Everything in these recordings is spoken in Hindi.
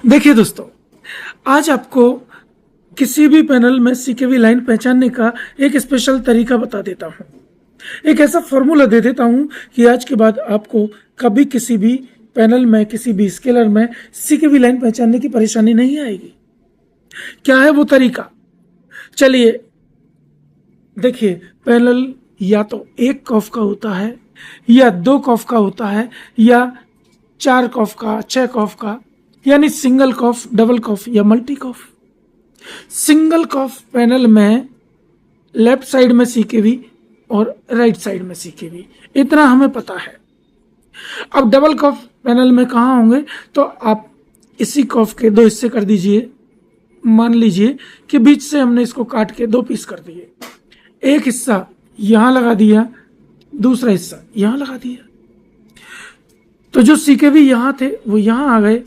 देखिए दोस्तों, आज आपको किसी भी पैनल में सीकेवी लाइन पहचानने का एक स्पेशल तरीका बता देता हूं। एक ऐसा फॉर्मूला दे देता हूं कि आज के बाद आपको कभी किसी भी पैनल में, किसी भी स्केलर में सीकेवी लाइन पहचानने की परेशानी नहीं आएगी। क्या है वो तरीका? चलिए देखिए, पैनल या तो 1 कॉफ का होता है, या 2 कॉफ का होता है, या 4 कॉफ का, 6 कॉफ का, यानी सिंगल कॉफ, डबल कॉफ या मल्टी कॉफ। सिंगल कॉफ पैनल में लेफ्ट साइड में सीकेवी और राइट साइड में सीकेवी, इतना हमें पता है। अब डबल कॉफ पैनल में कहाँ होंगे? तो आप इसी कॉफ के 2 हिस्से कर दीजिए। मान लीजिए कि बीच से हमने इसको काट के 2 पीस कर दिए। एक हिस्सा यहां लगा दिया, दूसरा हिस्सा यहां लगा दिया। तो जो सीकेवी यहां थे वो यहां आ गए,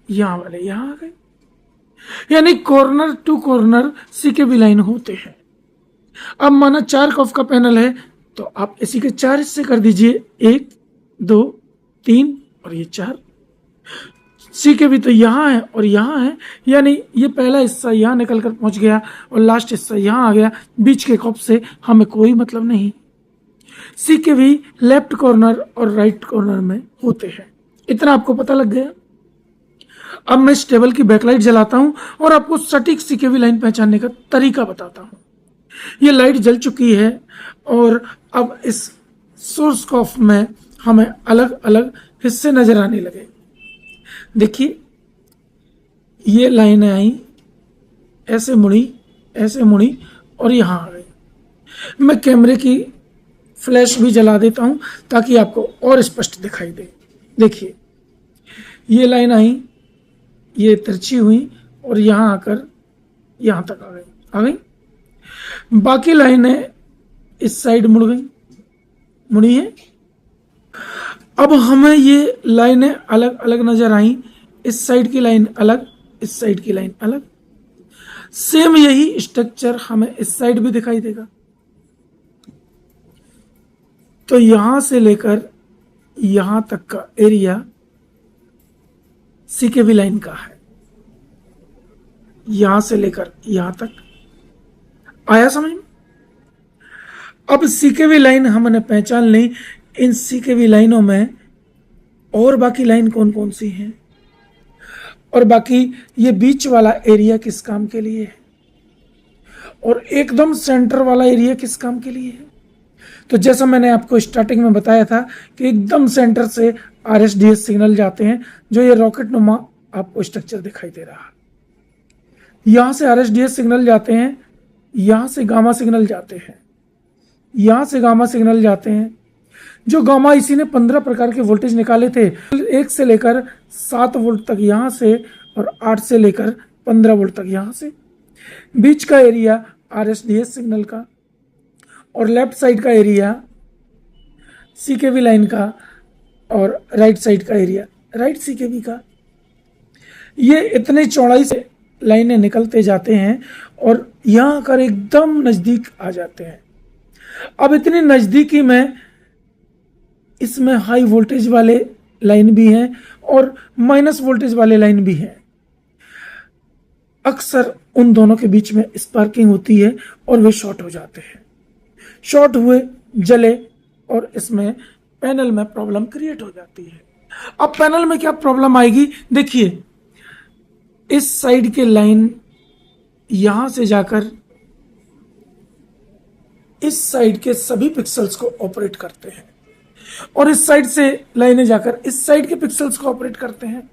यहां वाले यहां आ गए, यानी corner to corner CKV line होते हैं। अब माना 4 कॉफ का पैनल है तो आप इसी के 4 हिस्से कर दीजिए, 1 2 3 और ये 4। सीकेवी तो यहाँ है और यहाँ है, यानी ये पहला हिस्सा यहाँ निकल कर पहुंच गया और लास्ट हिस्सा यहाँ आ गया। बीच के कॉफ से हमें कोई मतलब नहीं। सीकेवी लेफ्ट कॉर्नर और राइट कॉर्नर में होते हैं, इतना आपको पता लग गया। अब मैं इस टेबल की बैकलाइट जलाता हूं और आपको सटीक सीकेवी लाइन पहचानने का तरीका बताता हूं। ये लाइट जल चुकी है और अब इस सोर्स कॉफ में हमें अलग अलग हिस्से नजर आने लगे। देखिए, ये लाइनें आई, ऐसे मुड़ी और यहां आ गई। मैं कैमरे की फ्लैश भी जला देता हूं ताकि आपको और स्पष्ट दिखाई दे। देखिए, ये लाइन आई, ये तिरछी हुई और यहां आकर यहां तक आ गई। बाकी लाइनें इस साइड मुड़ी है। अब हमें ये लाइनें अलग अलग नजर आई, इस साइड की लाइन अलग, इस साइड की लाइन अलग। सेम यही स्ट्रक्चर हमें इस साइड भी दिखाई देगा। तो यहां से लेकर यहां तक का एरिया सीकेवी लाइन का है, यहां से लेकर यहां तक। आया समझ में? अब सीकेवी लाइन हमने पहचान ली। इन सीकेवी लाइनों में और बाकी लाइन कौन कौन सी हैं, और बाकी ये बीच वाला एरिया किस काम के लिए है, और एकदम सेंटर वाला एरिया किस काम के लिए है। तो जैसा मैंने आपको स्टार्टिंग में बताया था कि एकदम सेंटर से आरएसडीएस सिग्नल जाते हैं, जो ये रॉकेट नुमा आपको स्ट्रक्चर दिखाई दे रहा है। यहां से आरएसडीएस सिग्नल जाते हैं, यहां से गामा सिग्नल जाते हैं, यहां से गामा सिग्नल जाते हैं। जो गामा इसी ने 15 प्रकार के वोल्टेज निकाले थे, 1 से लेकर 7 वोल्ट तक यहां से और 8 से लेकर 15 वोल्ट तक यहां से। बीच का एरिया आरएसडीएस सिग्नल का और लेफ्ट साइड का एरिया सीकेवी लाइन का और राइट साइड का एरिया राइट सीकेवी का। ये इतने चौड़ाई से लाइनें निकलते जाते हैं और यहां आकर एकदम नजदीक आ जाते हैं। अब इतनी नजदीकी में इसमें हाई वोल्टेज वाले लाइन भी हैं और माइनस वोल्टेज वाले लाइन भी हैं। अक्सर उन दोनों के बीच में स्पार्किंग होती है और वे शॉर्ट हो जाते हैं। शॉर्ट हुए, जले और इसमें पैनल में प्रॉब्लम क्रिएट हो जाती है। अब पैनल में क्या प्रॉब्लम आएगी? देखिए, इस साइड के लाइन यहां से जाकर इस साइड के सभी पिक्सेल्स को ऑपरेट करते हैं और इस साइड से लाइनें जाकर इस साइड के पिक्सेल्स को ऑपरेट करते हैं।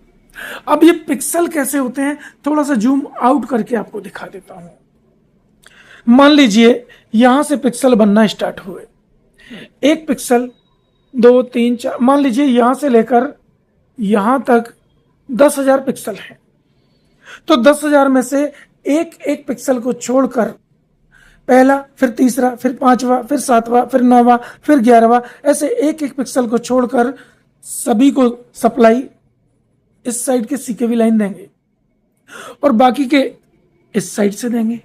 अब ये पिक्सल कैसे होते हैं, थोड़ा सा जूम आउट करके आपको दिखा देता हूं। मान लीजिए यहां से पिक्सल बनना स्टार्ट हुए, 1 पिक्सल, 2 3 4, मान लीजिए यहां से लेकर यहां तक 10,000 पिक्सल हैं। तो 10,000 में से एक एक पिक्सल को छोड़कर पहला, फिर तीसरा, फिर 5वां, फिर 7वां, फिर 9वां, फिर 11वां, ऐसे एक एक पिक्सल को छोड़कर सभी को सप्लाई इस साइड के सीकेवी लाइन देंगे और बाकी के इस साइड से देंगे।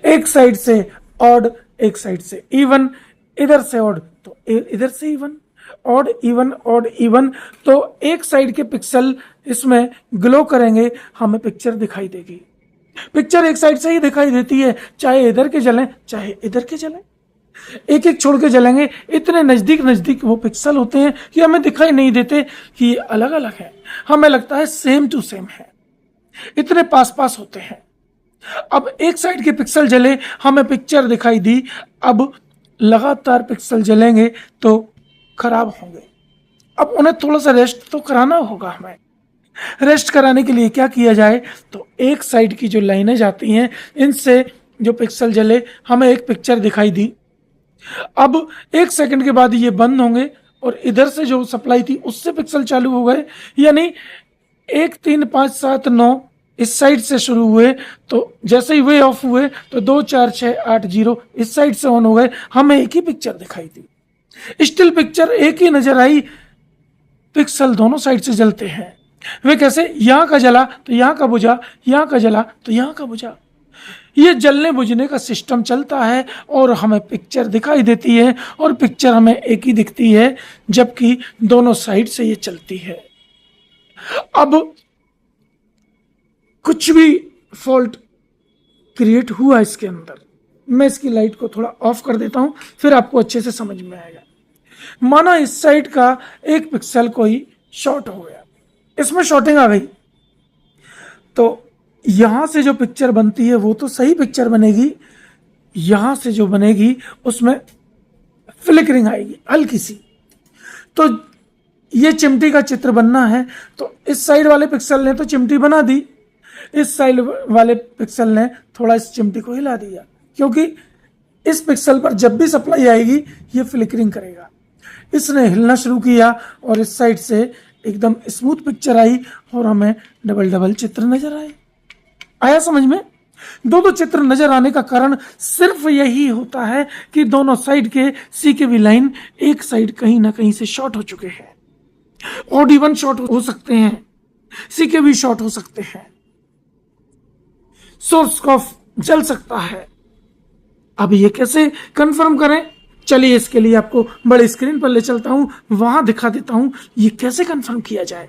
एक साइड से ऑड, एक साइड से इवन, इधर से ऑड तो इधर से इवन। ऑड इवन, तो एक साइड के पिक्सल इसमें ग्लो करेंगे, हमें पिक्चर दिखाई देगी। पिक्चर एक साइड से ही दिखाई देती है, चाहे इधर के जलें चाहे इधर के जलें, एक एक छोड़ के जलेंगे। इतने नजदीक नजदीक वो पिक्सल होते हैं कि हमें दिखाई नहीं देते कि ये अलग अलग है, हमें लगता है सेम टू सेम है, इतने पास पास होते हैं। अब एक साइड के पिक्सल जले, हमें पिक्चर दिखाई दी, अब लगातार पिक्सल जलेंगे तो खराब होंगे। अब उन्हें थोड़ा सा रेस्ट तो कराना होगा। हमें रेस्ट कराने के लिए क्या किया जाए, तो एक साइड की जो लाइनें जाती हैं, इनसे जो पिक्सल जले, हमें एक पिक्चर दिखाई दी। अब एक सेकंड के बाद ये बंद होंगे और इधर से जो सप्लाई थी उससे पिक्सल चालू हो गए, यानी 1 3 5 7 9 इस साइड से शुरू हुए, तो जैसे ही वे ऑफ हुए तो 2 4 6 8 0 इस साइड से ऑन हो गए, हमें एक ही पिक्चर दिखाई दी। स्टिल पिक्चर एक ही नजर आई, पिक्सल दोनों साइड से जलते हैं। वे कैसे, यहां का जला तो यहां का बुझा, यहां का जला तो यहां का बुझा। ये जलने बुझने का सिस्टम चलता है और हमें पिक्चर दिखाई देती है, और पिक्चर हमें एक ही दिखती है, जबकि दोनों साइड से ये चलती है। अब कुछ भी फॉल्ट क्रिएट हुआ इसके अंदर, मैं इसकी लाइट को थोड़ा ऑफ कर देता हूं, फिर आपको अच्छे से समझ में आएगा। माना इस साइड का एक पिक्सल कोई शॉर्ट हो गया, इसमें शॉर्टिंग आ गई, तो यहां से जो पिक्चर बनती है वो तो सही पिक्चर बनेगी, यहां से जो बनेगी उसमें फ्लिकरिंग आएगी हल्की सी। तो ये चिमटी का चित्र बनना है, तो इस साइड वाले पिक्सल ने तो चिमटी बना दी, इस साइड वाले पिक्सल ने थोड़ा इस चिमटी को हिला दिया, क्योंकि इस पिक्सल पर जब भी सप्लाई आएगी ये फ्लिकरिंग करेगा। इसने हिलना शुरू किया और इस साइड से एकदम स्मूथ पिक्चर आई और हमें डबल डबल चित्र नजर आए। आया समझ में? दो चित्र नजर आने का कारण सिर्फ यही होता है कि दोनों साइड के सीकेवी लाइन एक साइड कहीं ना कहीं से शॉर्ट हो चुके हैं। ऑड इवन शॉर्ट हो सकते हैं, सीकेवी शॉर्ट हो सकते हैं, सोर्स ऑफ जल सकता है। अब ये कैसे कंफर्म करें? चलिए इसके लिए आपको बड़े स्क्रीन पर ले चलता हूं, वहां दिखा देता हूं ये कैसे कंफर्म किया जाए।